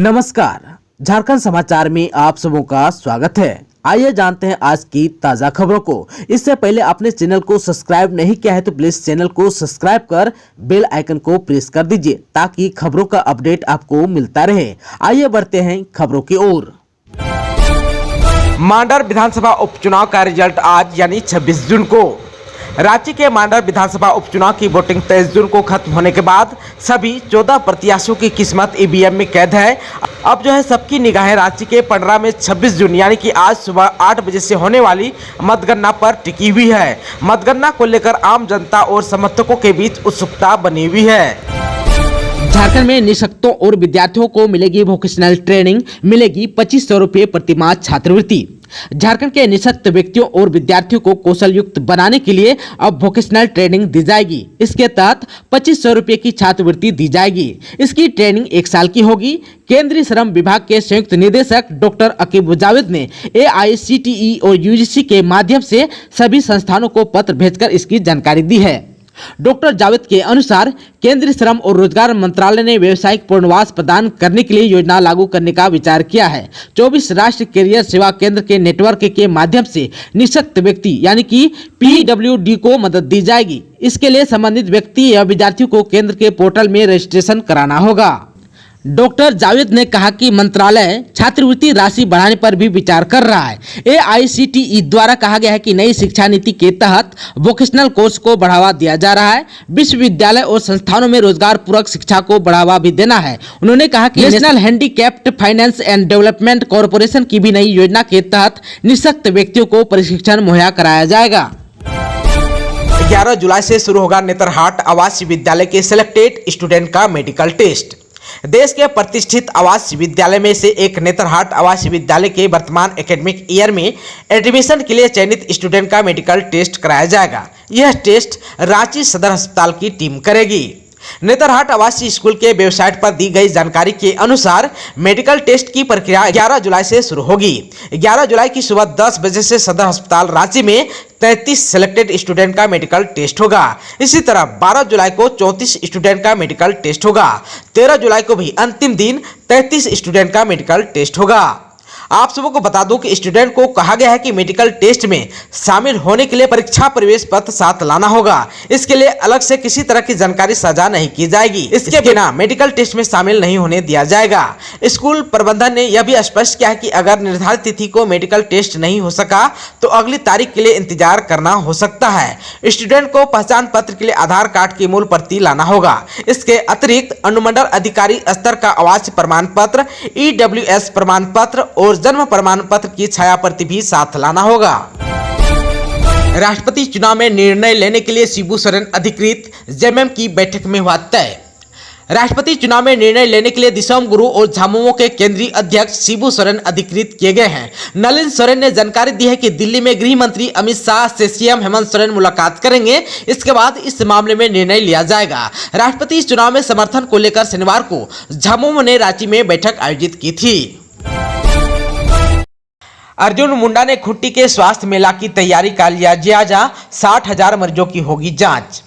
नमस्कार, झारखंड समाचार में आप सबों का स्वागत है। आइए जानते हैं आज की ताजा खबरों को। इससे पहले अपने चैनल को सब्सक्राइब नहीं किया है तो प्लीज चैनल को सब्सक्राइब कर बेल आइकन को प्रेस कर दीजिए ताकि खबरों का अपडेट आपको मिलता रहे। आइए बढ़ते हैं खबरों की ओर। मांडर विधानसभा उपचुनाव का रिजल्ट आज यानी 26 जून को। रांची के मांडर विधानसभा उपचुनाव की वोटिंग 23 जून को खत्म होने के बाद सभी 14 प्रत्याशियों की किस्मत ईवीएम में कैद है। अब जो है सबकी निगाहें रांची के पंडरा में 26 जून यानी कि आज सुबह 8 बजे से होने वाली मतगणना पर टिकी हुई है। मतगणना को लेकर आम जनता और समर्थकों के बीच उत्सुकता बनी हुई है। झारखंड में निःशक्तों और विद्यार्थियों को मिलेगी वोकेशनल ट्रेनिंग, मिलेगी 2500 रुपये प्रतिमाह छात्रवृत्ति। झारखंड के निःशक्त व्यक्तियों और विद्यार्थियों को कौशल युक्त बनाने के लिए अब वोकेशनल ट्रेनिंग दी जाएगी। इसके तहत 2500 रुपये की छात्रवृत्ति दी जाएगी। इसकी ट्रेनिंग 1 साल की होगी। केंद्रीय श्रम विभाग के संयुक्त निदेशक डॉक्टर अकीब जावेद ने AICTE और UGC के माध्यम से सभी संस्थानों को पत्र भेजकर इसकी जानकारी दी है। डॉक्टर जावेद के अनुसार केंद्रीय श्रम और रोजगार मंत्रालय ने व्यावसायिक पुनर्वास प्रदान करने के लिए योजना लागू करने का विचार किया है। 24 राष्ट्रीय कैरियर सेवा केंद्र के नेटवर्क के माध्यम से निःशक्त व्यक्ति यानी कि PWD को मदद दी जाएगी। इसके लिए संबंधित व्यक्ति या विद्यार्थियों को केंद्र के पोर्टल में रजिस्ट्रेशन कराना होगा। डॉक्टर जावेद ने कहा कि मंत्रालय छात्रवृत्ति राशि बढ़ाने पर भी विचार कर रहा है। AICTE द्वारा कहा गया है कि नई शिक्षा नीति के तहत वोकेशनल कोर्स को बढ़ावा दिया जा रहा है। विश्वविद्यालय और संस्थानों में रोजगार पूरक शिक्षा को बढ़ावा भी देना है। उन्होंने कहा कि national handicapped finance and development corporation की भी नई योजना के तहत निःशक्त व्यक्तियों को प्रशिक्षण मुहैया कराया जाएगा। 11 जुलाई से शुरू होगा नेतरहाट आवासीय विद्यालय के सिलेक्टेड स्टूडेंट का मेडिकल टेस्ट। देश के प्रतिष्ठित आवासीय विद्यालय में से एक नेतरहाट आवासीय विद्यालय के वर्तमान एकेडमिक ईयर में एडमिशन के लिए चयनित स्टूडेंट का मेडिकल टेस्ट कराया जाएगा। यह टेस्ट रांची सदर अस्पताल की टीम करेगी। नेतरहाट आवासीय स्कूल के वेबसाइट पर दी गई जानकारी के अनुसार मेडिकल टेस्ट की प्रक्रिया 11 जुलाई से शुरू होगी। 11 जुलाई की सुबह 10 बजे से सदर अस्पताल रांची में 33 सिलेक्टेड स्टूडेंट का मेडिकल टेस्ट होगा। इसी तरह 12 जुलाई को 34 स्टूडेंट का मेडिकल टेस्ट होगा। 13 जुलाई को भी अंतिम दिन 33 स्टूडेंट का मेडिकल टेस्ट होगा। आप सबको को बता दूं कि स्टूडेंट को कहा गया है कि मेडिकल टेस्ट में शामिल होने के लिए परीक्षा प्रवेश पत्र साथ लाना होगा। इसके लिए अलग से किसी तरह की जानकारी साझा नहीं की जाएगी। इसके बिना मेडिकल टेस्ट में शामिल नहीं होने दिया जाएगा। स्कूल प्रबंधन ने यह भी स्पष्ट किया है कि अगर निर्धारित तिथि को मेडिकल टेस्ट नहीं हो सका तो अगली तारीख के लिए इंतजार करना हो सकता है। स्टूडेंट को पहचान पत्र के लिए आधार कार्ड की मूल प्रति लाना होगा। इसके अतिरिक्त अनुमंडल अधिकारी स्तर का आवास प्रमाण पत्र, EWS प्रमाण पत्र और जन्म प्रमाण पत्र की छाया प्रति भी साथ लाना होगा। राष्ट्रपति चुनाव में निर्णय लेने के लिए शिबू सोरेन अधिकृत जेएमएम की बैठक में हुआ तय। राष्ट्रपति चुनाव में निर्णय लेने के लिए दिसोम गुरु और झामुमो के केंद्रीय अध्यक्ष शिबू सोरेन अधिकृत किए गए हैं। नलिन सोरेन ने जानकारी दी है कि दिल्ली में गृह मंत्री अमित शाह से CM हेमंत सोरेन मुलाकात करेंगे। इसके बाद इस मामले में निर्णय लिया जाएगा। राष्ट्रपति चुनाव में समर्थन को लेकर शनिवार को झामुमो ने रांची में बैठक आयोजित की थी। अर्जुन मुंडा ने खुट्टी के स्वास्थ्य मेला की तैयारी का लिया जायजा। 60,000 मरीजों की होगी जांच।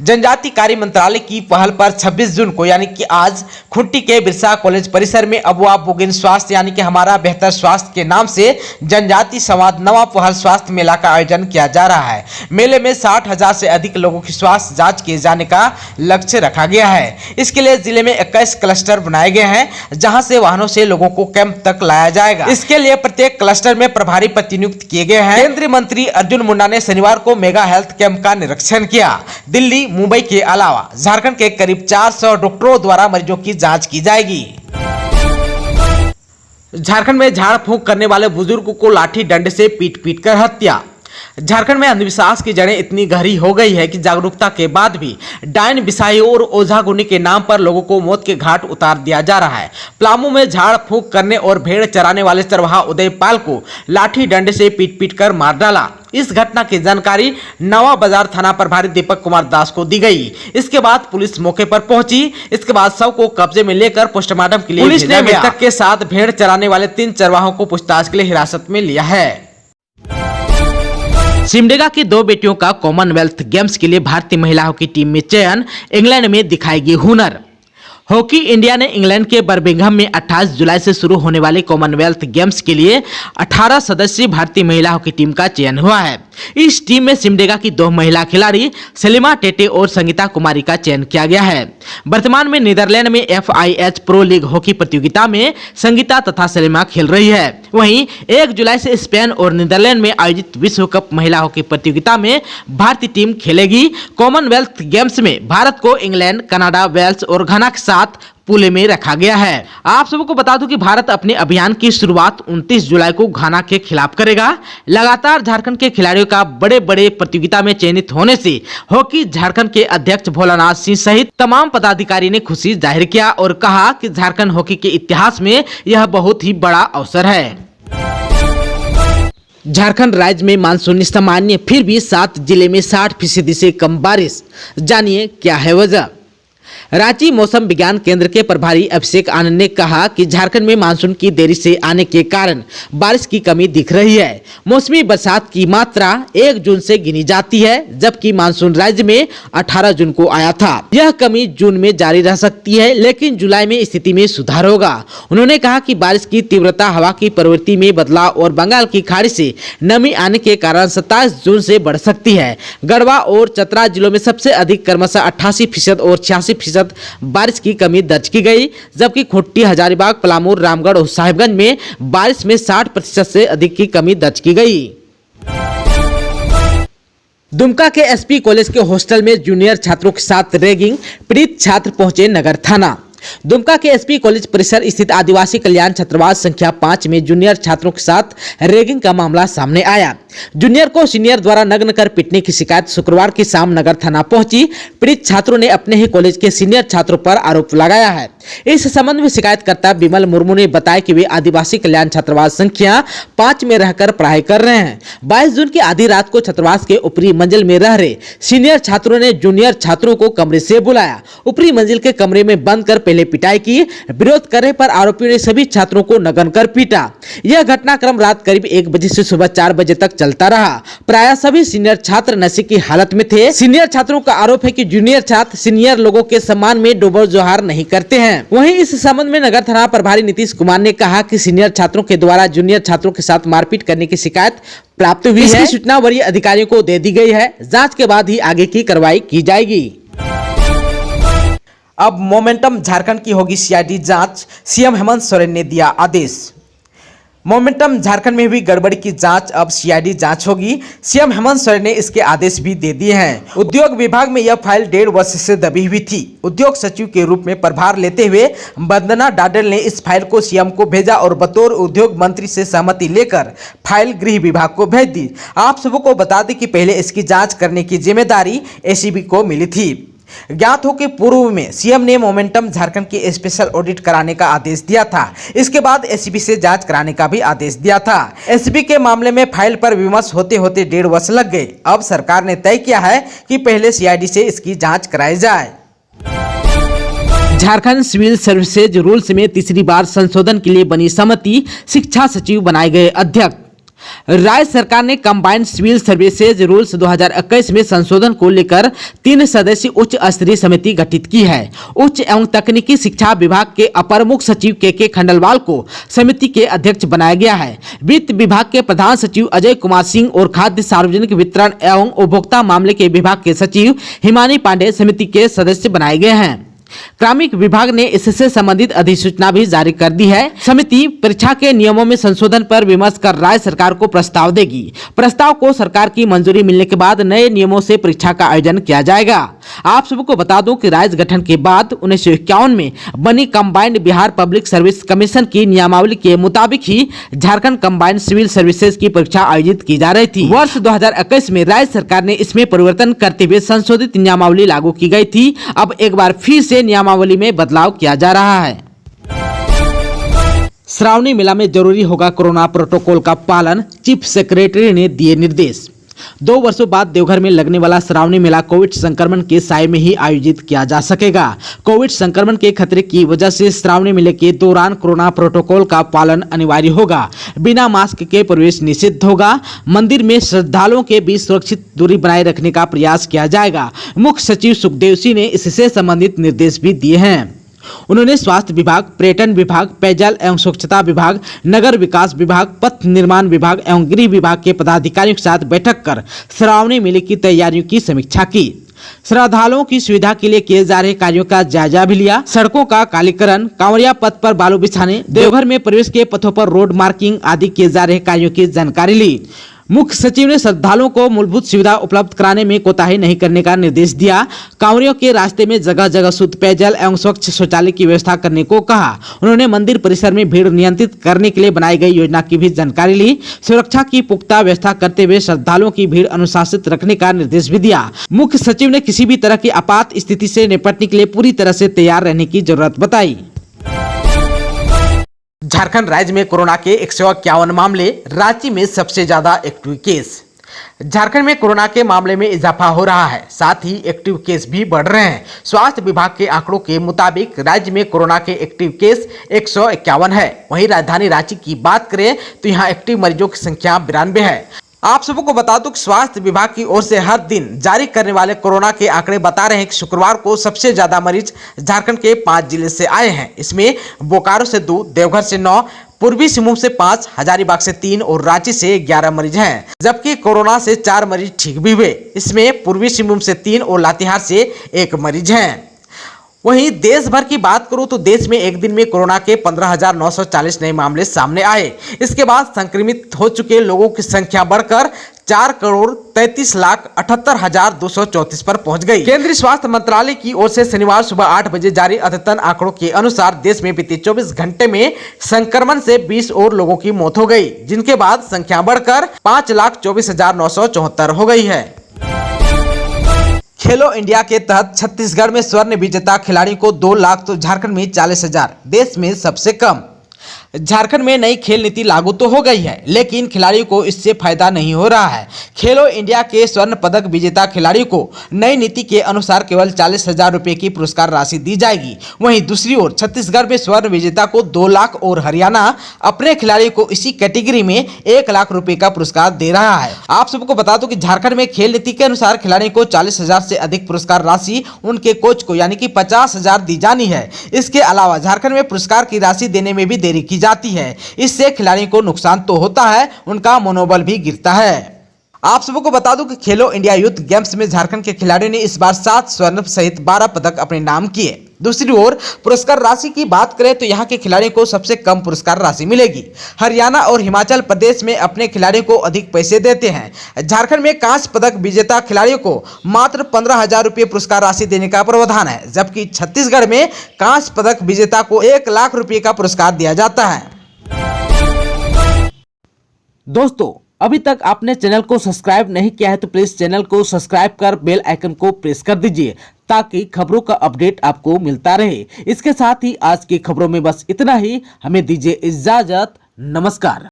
जनजाति कार्य मंत्रालय की पहल पर 26 जून को यानी कि आज खुट्टी के बिरसा कॉलेज परिसर में अबुआ बुगिन स्वास्थ्य यानी कि हमारा बेहतर स्वास्थ्य के नाम से जनजाति संवाद नवा पहल स्वास्थ्य मेला का आयोजन किया जा रहा है। मेले में 60,000 से अधिक लोगों की स्वास्थ्य जांच किए जाने का लक्ष्य रखा गया है। इसके लिए जिले में 21 क्लस्टर बनाए गए हैं जहाँ से वाहनों से लोगों को कैंप तक लाया जाएगा। इसके लिए प्रत्येक क्लस्टर में प्रभारी प्रतिनियुक्त किए गए हैं। केंद्रीय मंत्री अर्जुन मुंडा ने शनिवार को मेगा हेल्थ कैंप का निरीक्षण किया। दिल्ली, मुंबई के अलावा झारखंड के करीब 400 डॉक्टरों द्वारा मरीजों की जांच की जाएगी। झारखंड में झाड़ फूंक करने वाले बुजुर्ग को लाठी डंडे से पीट कर हत्या। झारखंड में अंधविश्वास की जड़ें इतनी गहरी हो गई है कि जागरूकता के बाद भी डायन बिसाई और ओझागुनी के नाम पर लोगों को मौत के घाट उतार दिया जा रहा है। पलामू में झाड़ फूंक करने और भेड़ चराने वाले चरवाहा उदय पाल को लाठी डंडे से पीट कर मार डाला। इस घटना की जानकारी नवा बाजार थाना प्रभारी दीपक कुमार दास को दी गई। इसके बाद पुलिस मौके पर पहुंची। इसके बाद शव को कब्जे में लेकर पोस्टमार्टम के लिए पुलिस ने मृतक के साथ भेड़ चराने वाले 3 चरवाहों को पूछताछ के लिए हिरासत में लिया है। सिमडेगा की 2 बेटियों का कॉमनवेल्थ गेम्स के लिए भारतीय महिला हॉकी टीम में चयन। इंग्लैंड में दिखाएगी हुनर। हॉकी इंडिया ने इंग्लैंड के बर्मिंघम में 28 जुलाई से शुरू होने वाले कॉमनवेल्थ गेम्स के लिए 18 सदस्यीय भारतीय महिला हॉकी टीम का चयन हुआ है। इस टीम में सिमडेगा की 2 महिला खिलाड़ी सलीमा टेटे और संगीता कुमारी का चयन किया गया है। वर्तमान में नीदरलैंड में FIH प्रो लीग हॉकी प्रतियोगिता में संगीता तथा सलीमा खेल रही है। वहीं 1 जुलाई से स्पेन और नीदरलैंड में आयोजित विश्व कप महिला हॉकी प्रतियोगिता में भारतीय टीम खेलेगी। कॉमनवेल्थ गेम्स में भारत को इंग्लैंड, कनाडा, वेल्स और घना के साथ पूल में रखा गया है। आप सबको बता दूं कि भारत अपने अभियान की शुरुआत 29 जुलाई को घाना के खिलाफ करेगा। लगातार झारखंड के खिलाड़ियों का बड़े बड़े प्रतियोगिता में चयनित होने से हॉकी झारखंड के अध्यक्ष भोलानाथ सिंह सहित तमाम पदाधिकारी ने खुशी जाहिर किया और कहा कि झारखंड हॉकी के इतिहास में यह बहुत ही बड़ा अवसर है। झारखंड राज्य में मानसून सामान्य, फिर भी 7 जिले में 60% से कम बारिश। जानिए क्या है वजह। रांची मौसम विज्ञान केंद्र के प्रभारी अभिषेक आनंद ने कहा कि झारखंड में मानसून की देरी से आने के कारण बारिश की कमी दिख रही है। मौसमी बरसात की मात्रा 1 जून से गिनी जाती है, जबकि मानसून राज्य में 18 जून को आया था। यह कमी जून में जारी रह सकती है, लेकिन जुलाई में स्थिति में सुधार होगा। उन्होंने कहा कि बारिश की तीव्रता, हवा की प्रवृत्ति में बदलाव और बंगाल की खाड़ी से नमी आने के कारण 27 जून से बढ़ सकती है। गढ़वा और चतरा जिलों में सबसे अधिक क्रमशः 88% और 86% बारिश की कमी दर्ज की गई, जबकि खूंटी, हजारीबाग, पलामू, रामगढ़ और साहिबगंज में बारिश में 60% से अधिक की कमी दर्ज की गई। दुमका के SP कॉलेज के हॉस्टल में जूनियर छात्रों के साथ रैगिंग, पीड़ित छात्र पहुंचे नगर थाना। दुमका के SP कॉलेज परिसर स्थित आदिवासी कल्याण छात्रावास संख्या 5 में जूनियर छात्रों के साथ रैगिंग का मामला सामने आया। जूनियर को सीनियर द्वारा नग्न कर पीटने की शिकायत शुक्रवार की शाम नगर थाना पहुंची। पीड़ित छात्रों ने अपने ही कॉलेज के सीनियर छात्रों पर आरोप लगाया है। इस संबंध में शिकायतकर्ता विमल मुर्मू ने बताया कि वे आदिवासी कल्याण छात्रावास संख्या 5 में रहकर पढ़ाई कर रहे हैं। 22 जून की आधी रात को छात्रावास के ऊपरी मंजिल में रह रहे सीनियर छात्रों ने जूनियर छात्रों को कमरे से बुलाया। ऊपरी मंजिल के कमरे में बंद कर पहले पिटाई की। विरोध करने पर आरोपियों ने सभी छात्रों को नग्न कर पीटा। यह घटनाक्रम रात करीब 1 बजे से सुबह 4 बजे तक चलता रहा। प्रायः सभी सीनियर छात्र नशे की हालत में थे। सीनियर छात्रों का आरोप है कि जूनियर छात्र सीनियर लोगों के सम्मान में डोबर जोहार नहीं करते हैं। वहीं इस संबंध में नगर थाना प्रभारी नीतीश कुमार ने कहा कि सीनियर छात्रों के द्वारा जूनियर छात्रों के साथ मारपीट करने की शिकायत प्राप्त हुई है। इसकी सूचना वरीय अधिकारियों को दे दी गई है। जांच के बाद ही आगे की कार्रवाई की जाएगी। अब मोमेंटम झारखंड की होगी CID जांच, CM हेमंत सोरेन ने दिया आदेश। मोमेंटम झारखंड में हुई गड़बड़ी की जांच अब CID जांच होगी। CM हेमंत सोरेन ने इसके आदेश भी दे दिए हैं। उद्योग विभाग में यह फाइल 1.5 वर्ष से दबी हुई थी। उद्योग सचिव के रूप में प्रभार लेते हुए वंदना डाडल ने इस फाइल को CM को भेजा और बतौर उद्योग मंत्री से सहमति लेकर फाइल गृह विभाग को भेज दी। आप सबको बता दें कि पहले इसकी जाँच करने की जिम्मेदारी ACB को मिली थी। ज्ञात हो कि पूर्व में CM ने मोमेंटम झारखंड की स्पेशल ऑडिट कराने का आदेश दिया था। इसके बाद ACB से जांच कराने का भी आदेश दिया था। ACB के मामले में फाइल पर विमर्श होते होते 1.5 वर्ष लग गए। अब सरकार ने तय किया है कि पहले CID से इसकी जांच कराई जाए। झारखंड सिविल सर्विसेज रूल्स में तीसरी बार संशोधन के लिए बनी समिति, शिक्षा सचिव बनाए गए अध्यक्ष। राज्य सरकार ने कंबाइंड सिविल सर्विसेज रूल्स 2021 में संशोधन को लेकर 3 सदस्यीय उच्च स्तरीय समिति गठित की है। उच्च एवं तकनीकी शिक्षा विभाग के अपर मुख्य सचिव के खंडलवाल को समिति के अध्यक्ष बनाया गया है। वित्त विभाग के प्रधान सचिव अजय कुमार सिंह और खाद्य सार्वजनिक वितरण एवं उपभोक्ता मामले के विभाग के सचिव हिमानी पांडे समिति के सदस्य बनाए गए हैं। कार्मिक विभाग ने इससे संबंधित अधिसूचना भी जारी कर दी है। समिति परीक्षा के नियमों में संशोधन पर विमर्श कर राज्य सरकार को प्रस्ताव देगी। प्रस्ताव को सरकार की मंजूरी मिलने के बाद नए नियमों से परीक्षा का आयोजन किया जाएगा। आप सबको बता दूं कि राज्य गठन के बाद 1951 में बनी combined Bihar public service commission की नियमावली के मुताबिक ही झारखंड कंबाइंड सिविल सर्विसेज की परीक्षा आयोजित की जा रही थी। वर्ष 2021 में राज्य सरकार ने इसमें परिवर्तन करते हुए संशोधित नियमावली लागू की गई थी। अब एक बार फिर से नियमावली में बदलाव किया जा रहा है। श्रावणी मेला में जरूरी होगा कोरोना प्रोटोकॉल का पालन, चीफ सेक्रेटरी ने दिए निर्देश। 2 वर्षों बाद देवघर में लगने वाला श्रावणी मेला कोविड संक्रमण के साए में ही आयोजित किया जा सकेगा। कोविड संक्रमण के खतरे की वजह से श्रावणी मेले के दौरान कोरोना प्रोटोकॉल का पालन अनिवार्य होगा। बिना मास्क के प्रवेश निषिद्ध होगा। मंदिर में श्रद्धालुओं के बीच सुरक्षित दूरी बनाए रखने का प्रयास किया जाएगा। मुख्य सचिव सुखदेव सिंह ने इससे संबंधित निर्देश भी दिए हैं। उन्होंने स्वास्थ्य विभाग, पर्यटन विभाग, पेयजल एवं स्वच्छता विभाग, नगर विकास विभाग, पथ निर्माण विभाग एवं गृह विभाग के पदाधिकारियों के साथ बैठक कर श्रावणी मेले की तैयारियों की समीक्षा की। श्रद्धालुओं की सुविधा के लिए किए जा रहे कार्यों का जायजा भी लिया। सड़कों का कालीकरण, कांवरिया पथ पर बालू बिछाने, देवघर में प्रवेश के पथों पर रोड मार्किंग आदि किए जा रहे कार्यों की जानकारी ली। मुख्य सचिव ने श्रद्धालुओं को मूलभूत सुविधा उपलब्ध कराने में कोताही नहीं करने का निर्देश दिया। कांवरियों के रास्ते में जगह जगह शुद्ध पेयजल एवं स्वच्छ शौचालय की व्यवस्था करने को कहा। उन्होंने मंदिर परिसर में भीड़ नियंत्रित करने के लिए बनाई गई योजना की भी जानकारी ली। सुरक्षा की पुख्ता व्यवस्था करते हुए श्रद्धालुओं की भीड़ अनुशासित रखने का निर्देश भी दिया। मुख्य सचिव ने किसी भी तरह की आपात स्थिति से निपटने के लिए पूरी तरह से तैयार रहने की जरूरत बताई। झारखंड राज्य में कोरोना के 151 मामले, रांची में सबसे ज्यादा एक्टिव केस। झारखंड में कोरोना के मामले में इजाफा हो रहा है, साथ ही एक्टिव केस भी बढ़ रहे हैं। स्वास्थ्य विभाग के आंकड़ों के मुताबिक राज्य में कोरोना के एक्टिव केस 151 है। वहीं राजधानी रांची की बात करें तो यहां एक्टिव मरीजों की संख्या 92 है। आप सबको बता दूं कि स्वास्थ्य विभाग की ओर से हर दिन जारी करने वाले कोरोना के आंकड़े बता रहे हैं कि शुक्रवार को सबसे ज्यादा मरीज झारखंड के 5 जिले से आए हैं। इसमें बोकारो से 2, देवघर से 9, पूर्वी सिंहभूम से 5, हजारीबाग से 3 और रांची से 11 मरीज हैं। जबकि कोरोना से 4 मरीज ठीक भी हुए। इसमें पूर्वी सिंहभूम से 3 और लातेहार से 1 मरीज हैं। वहीं देश भर की बात करूं तो देश में एक दिन में कोरोना के 15,940 नए मामले सामने आए। इसके बाद संक्रमित हो चुके लोगों की संख्या बढ़कर 4,33,78,234 पर पहुंच गई। केंद्रीय स्वास्थ्य मंत्रालय की ओर से शनिवार सुबह 8 बजे जारी अद्यतन आंकड़ों के अनुसार देश में बीते 24 घंटे में संक्रमण से 20 और लोगों की मौत हो गई, जिनके बाद संख्या बढ़कर 5,24,974 हो गई है। खेलो इंडिया के तहत छत्तीसगढ़ में स्वर्ण विजेता खिलाड़ी को 2 लाख तो झारखंड में 40,000, देश में सबसे कम। झारखंड में नई खेल नीति लागू तो हो गई है, लेकिन खिलाड़ियों को इससे फायदा नहीं हो रहा है। खेलो इंडिया के स्वर्ण पदक विजेता खिलाड़ियों को नई नीति के अनुसार केवल 40,000 रुपए की पुरस्कार राशि दी जाएगी। वहीं दूसरी ओर छत्तीसगढ़ में स्वर्ण विजेता को 2 लाख और हरियाणा अपने खिलाड़ियों को इसी कैटेगरी में 1 लाख रुपए का पुरस्कार दे रहा है। आप सबको बता दो कि झारखंड में खेल नीति के अनुसार खिलाड़ियों को 40,000 से अधिक पुरस्कार राशि उनके कोच को यानी कि 50,000 दी जानी है। इसके अलावा झारखंड में पुरस्कार की राशि देने में भी देरी की जाती है। इससे खिलाड़ियों को नुकसान तो होता है, उनका मनोबल भी गिरता है। आप सबको बता दूं कि खेलो इंडिया यूथ गेम्स में झारखंड के खिलाड़ियों ने इस बार 7 स्वर्ण सहित 12 पदक अपने नाम किए। दूसरी ओर पुरस्कार राशि की बात करें तो यहाँ के खिलाड़ियों को सबसे कम पुरस्कार राशि मिलेगी। हरियाणा और हिमाचल प्रदेश में अपने खिलाड़ियों को अधिक पैसे देते हैं। झारखंड में कांस्य पदक विजेता खिलाड़ियों को मात्र 15,000 रुपये पुरस्कार राशि देने का प्रावधान है, जबकि छत्तीसगढ़ में कांस्य पदक विजेता को 1 लाख रुपये का पुरस्कार दिया जाता है। दोस्तों, अभी तक आपने चैनल को सब्सक्राइब नहीं किया है तो प्लीज चैनल को सब्सक्राइब कर बेल आइकन को प्रेस कर दीजिए ताकि खबरों का अपडेट आपको मिलता रहे। इसके साथ ही आज की खबरों में बस इतना ही। हमें दीजिए इजाजत। नमस्कार।